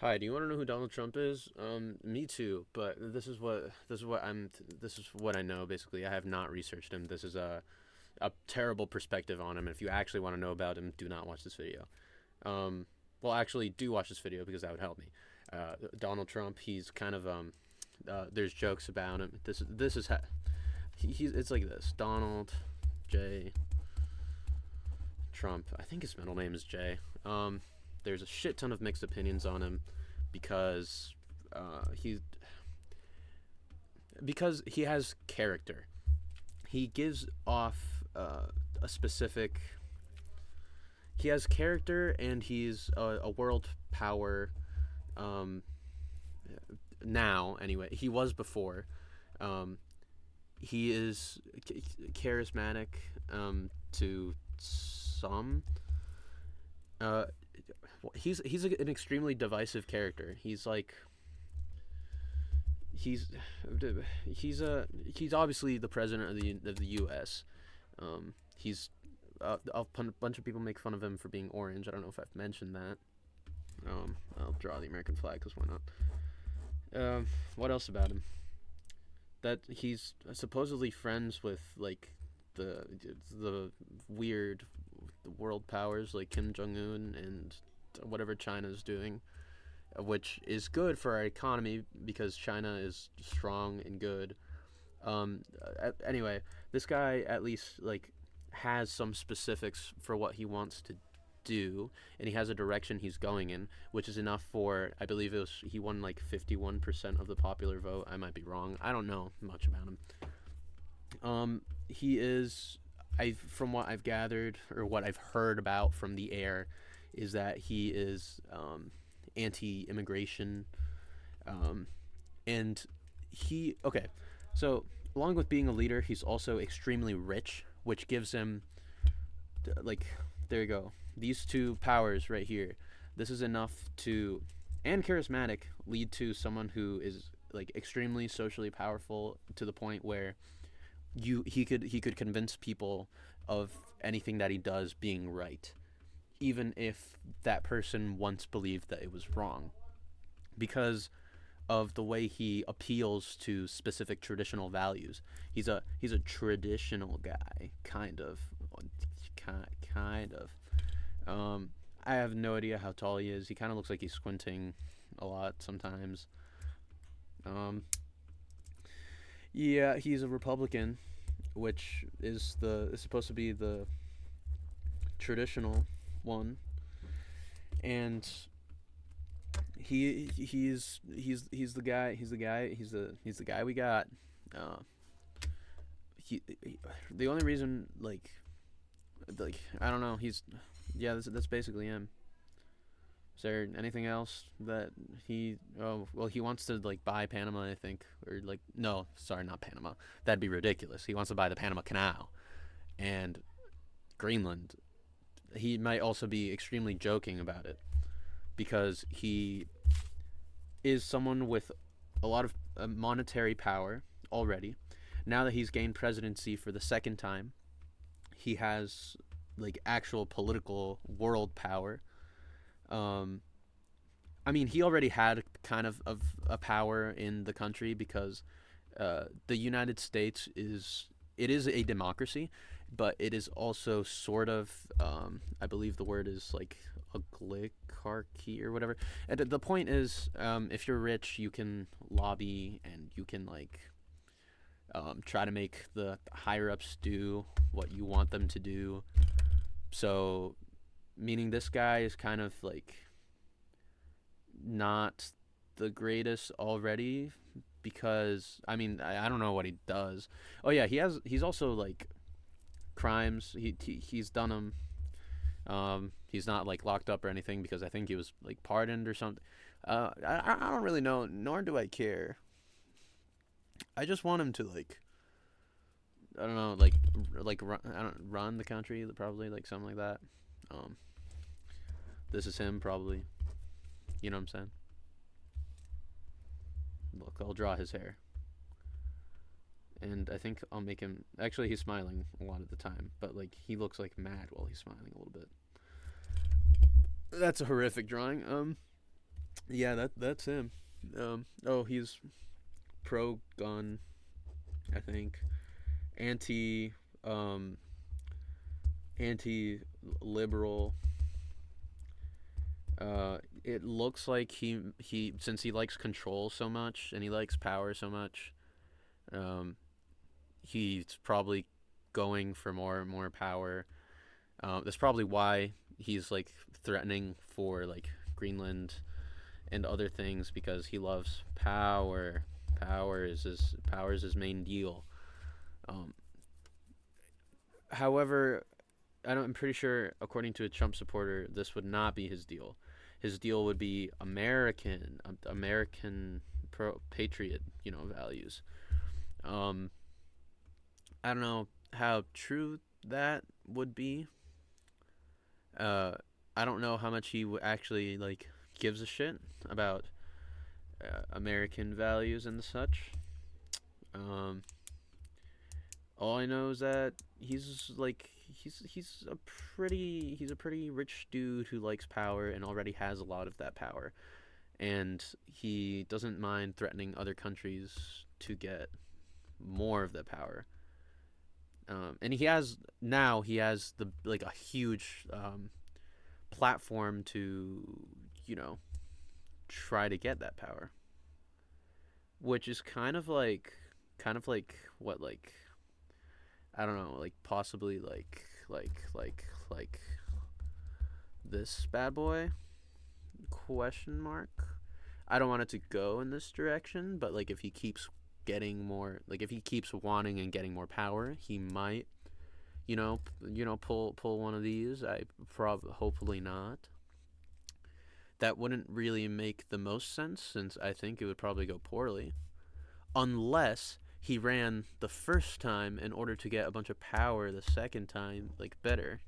Hi, do you want to know who Donald Trump is? Me too, but this is what I know basically. I have not researched him. This is a terrible perspective on him. And if you actually want to know about him, do not watch this video. Um, well, actually, do watch this video because that would help me. Donald Trump, he's kind of there's jokes about him. He's it's like this. Donald J. Trump. I think his middle name is J. There's a shit ton of mixed opinions on him because he he has character. He gives off a specific. He has character, and he's a world power. Um, Now, anyway, he was before. Um, he is charismatic to some. Uh, he's an extremely divisive character. He's he's obviously the president of the U.S. He's a bunch of people make fun of him for being orange. I don't know if I've mentioned that. I'll draw the American flag because why not? What else about him? That he's supposedly friends with like the the weird world powers like Kim Jong Un and whatever China's doing, which is good for our economy because China is strong and good. Anyway, this guy at least like has some specifics for what he wants to do, and he has a direction he's going in, which is enough for I believe it was he won like 51% of the popular vote. I might be wrong. I don't know much about him. He is I from what I've gathered or what I've heard about from the air is that he is anti-immigration, um, and he okay. So along with being a leader, he's also extremely rich, which gives him like there you go. These two powers right here. This is enough to and charismatic lead to someone who is like extremely socially powerful to the point where he could convince people of anything that he does being right, even if that person once believed that it was wrong, because of the way he appeals to specific traditional values. He's a traditional guy, kind of. I have no idea how tall he is. He kind of looks like he's squinting a lot sometimes. Um, yeah, he's a Republican, which is supposed to be the traditional one, and he's the guy. He's the guy we got. Uh, the only reason I don't know. That's basically him. Is there anything else that he? Oh well, he wants to like buy Panama, I think, or like no, sorry, not Panama. That'd be ridiculous. He wants to buy the Panama Canal and Greenland. He might also be extremely joking about it because he is someone with a lot of monetary power already. Now that he's gained presidency for the second time, he has like actual political world power. Um, I mean, he already had kind of a power in the country because the United States is a democracy, but it is also sort of I believe the word is like oligarchy or whatever. And the point is, if you're rich, you can lobby and you can like try to make the higher ups do what you want them to do. So, meaning this guy is kind of like not the greatest already because I don't know what he does. Oh yeah, he's also like crimes. He's done them. He's not like locked up or anything because I think he was like pardoned or something. I don't really know, nor do I care. I just want him to like I don't know like run the country probably like something like that. Um, this is him probably. You know what I'm saying? Look, I'll draw his hair. And I think I'll make him. Actually, he's smiling a lot of the time, but like he looks like mad while he's smiling a little bit. That's a horrific drawing. Yeah, that's him. Oh, he's pro gun, I think. Anti um anti liberal. It looks like he since he likes control so much and he likes power so much, um, he's probably going for more and more power. That's probably why he's like threatening for like Greenland and other things because he loves power. Power is his main deal. Um, However, I'm pretty sure, according to a Trump supporter, this would not be his deal. His deal would be American patriot, values. Um, I don't know how true that would be. Uh, I don't know how much he actually like gives a shit about American values and such. Um, all I know is that he's a pretty rich dude who likes power and already has a lot of that power, and he doesn't mind threatening other countries to get more of that power. And he has the like a huge platform to you know try to get that power, which is kind of like what like I don't know, like possibly like this bad boy question mark. I don't want it to go in this direction, but like if he keeps getting more, like if he keeps wanting and getting more power, he might, pull one of these. Hopefully not. That wouldn't really make the most sense since I think it would probably go poorly unless he ran the first time in order to get a bunch of power the second time, like better.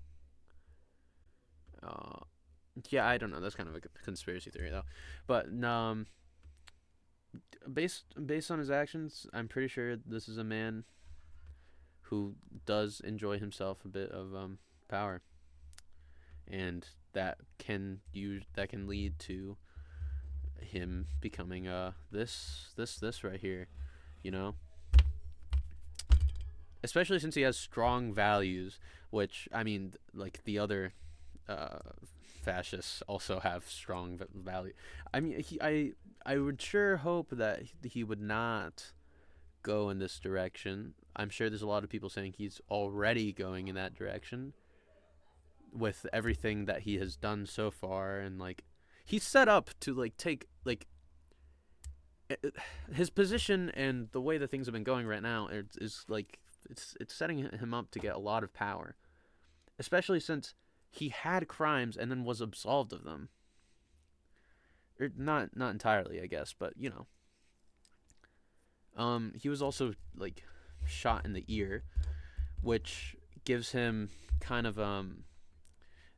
Uh, yeah, I don't know. That's kind of a conspiracy theory though, but based on his actions, I'm pretty sure this is a man who does enjoy himself a bit of power, and that can lead to him becoming this right here, you know. Especially since he has strong values, which I mean, like the other uh, fascists also have strong value. I mean, I would sure hope that he would not go in this direction. I'm sure there's a lot of people saying he's already going in that direction with everything that he has done so far, and like he's set up to like take like his position and the way that things have been going right now is like it's setting him up to get a lot of power, especially since he had crimes and then was absolved of them. Or not entirely, I guess, but he was also like shot in the ear, which gives him kind of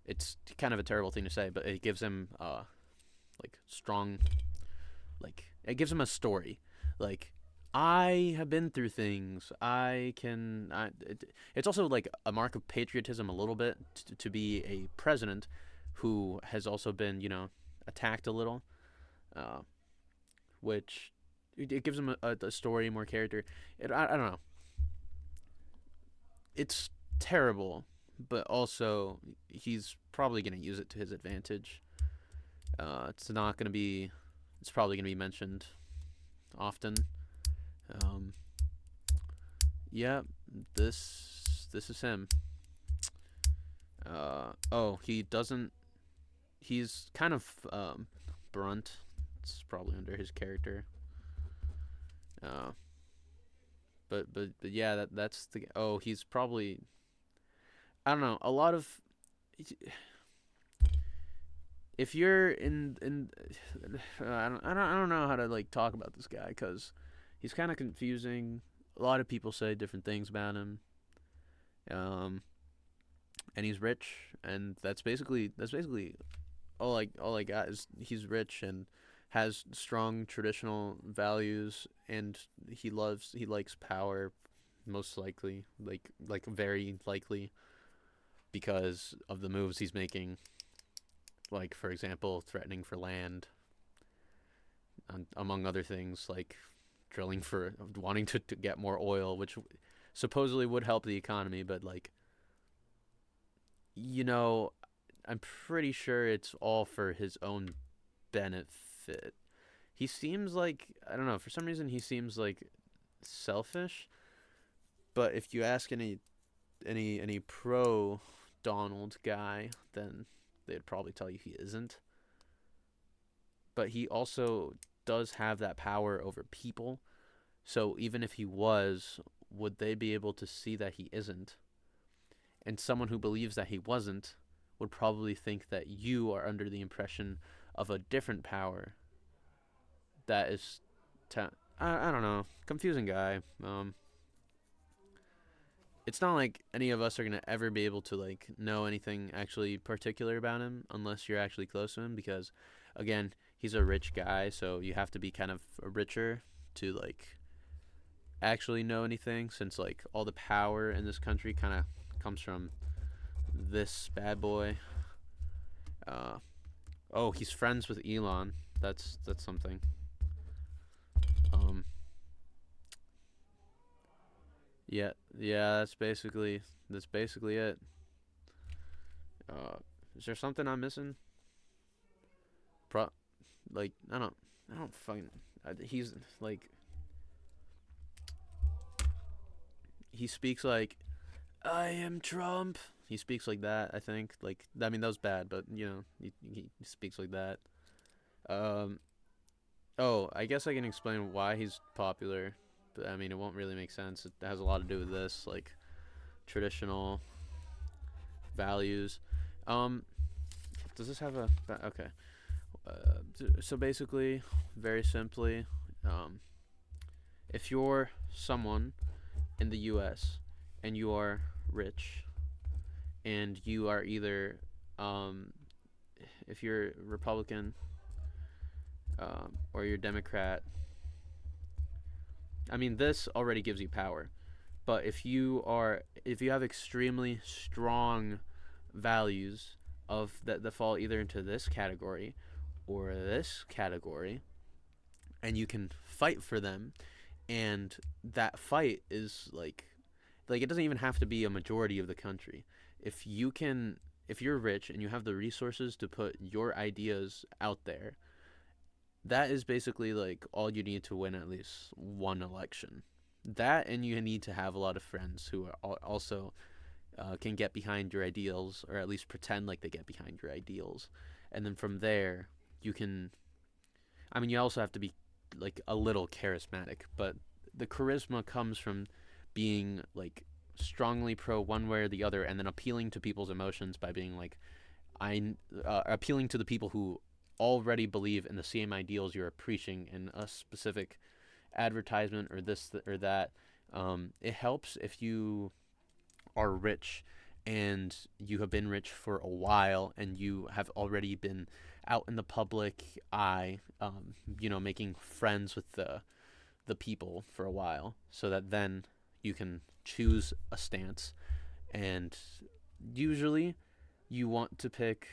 it's kind of a terrible thing to say, but it gives him like strong, like it gives him a story, like I have been through things. It's also like a mark of patriotism a little bit to be a president who has also been, attacked a little, uh, which it gives him a story, more character. I don't know. It's terrible, but also he's probably going to use it to his advantage. It's not going to be. It's probably going to be mentioned often. Um, yeah, this is him. He doesn't. He's kind of brunt. It's probably under his character. Uh, but yeah, that's the. Oh, he's probably. I don't know. A lot of. If you're in I don't know how to like talk about this guy because he's kind of confusing. A lot of people say different things about him. Um, and he's rich, and that's basically all I got is he's rich and has strong traditional values, and he likes power, most likely, like very likely because of the moves he's making, like for example threatening for land, among other things, like drilling for wanting to get more oil, which supposedly would help the economy, but like, you know, I'm pretty sure it's all for his own benefit. He seems like, I don't know, for some reason he seems like selfish, but if you ask any pro Donald guy, then they'd probably tell you he isn't. But he also does have that power over people. So even if he was, would they be able to see that he isn't? And someone who believes that he wasn't would probably think that you are under the impression of a different power that is. I don't know. Confusing guy. It's not like any of us are gonna ever be able to like know anything actually particular about him unless you're actually close to him because, again, he's a rich guy, so you have to be kind of richer to like actually know anything since like all the power in this country kind of comes from this bad boy. Uh, oh, he's friends with Elon. That's something. Um, yeah, yeah. That's basically it. Uh, is there something I'm missing? Pro, like I don't fucking. He's like he speaks like I am Trump. He speaks like that. I think like I mean that was bad, but he speaks like that. Um, Oh, I guess I can explain why he's popular, but I mean, it won't really make sense. It has a lot to do with this, like traditional values. Um, does this have a okay? So basically, very simply, um, if you're someone in the U.S. and you are rich, and you are either, um, if you're Republican, or you're Democrat, I mean, this already gives you power. But if you have extremely strong values of that fall either into this category or this category, and you can fight for them, and that fight is like it doesn't even have to be a majority of the country. If you're rich and you have the resources to put your ideas out there, that is basically like all you need to win at least one election. That, and you need to have a lot of friends who are also can get behind your ideals, or at least pretend like they get behind your ideals. And then from there, you can. I mean, you also have to be like a little charismatic, but the charisma comes from being like strongly pro one way or the other, and then appealing to people's emotions by being like appealing to the people who already believe in the same ideals you're preaching in a specific advertisement or this or that. It helps if you are rich and you have been rich for a while and you have already been out in the public eye, making friends with the people for a while, so that then you can choose a stance. And usually, you want to pick.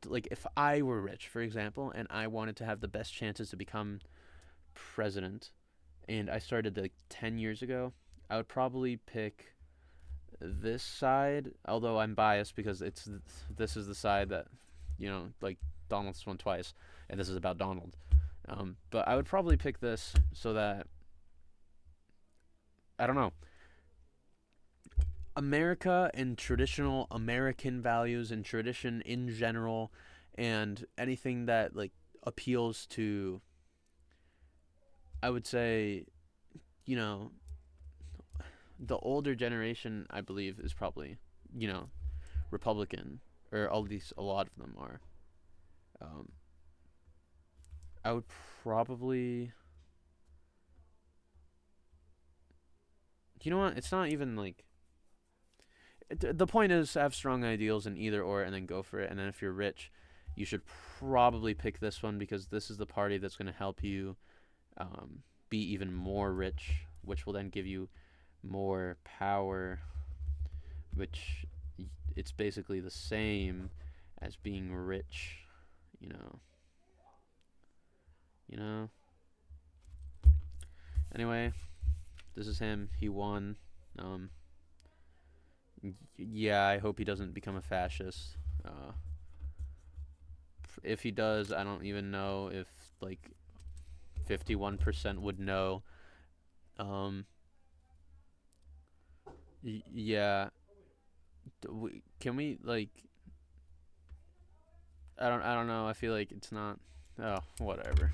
Like if I were rich, for example, and I wanted to have the best chances to become president, and I started like 10 years ago, I would probably pick this side. Although I'm biased because this is the side that like Donald's won twice, and this is about Donald. But I would probably pick this so that I don't know. America and traditional American values and tradition in general, and anything that like appeals to, I would say, you know, the older generation, I believe, is probably, you know, Republican, or at least a lot of them are. Um, I would probably, you know what? It's not even like the point is to have strong ideals in either or, and then go for it. And then if you're rich, you should probably pick this one because this is the party that's going to help you be even more rich, which will then give you more power, which it's basically the same as being rich, you know. You know. Anyway, this is him. He won. Um, yeah, I hope he doesn't become a fascist. Uh, if he does, I don't even know if like 51% would know. Um, yeah. Can we like? I don't know. I feel like it's not. Oh, whatever.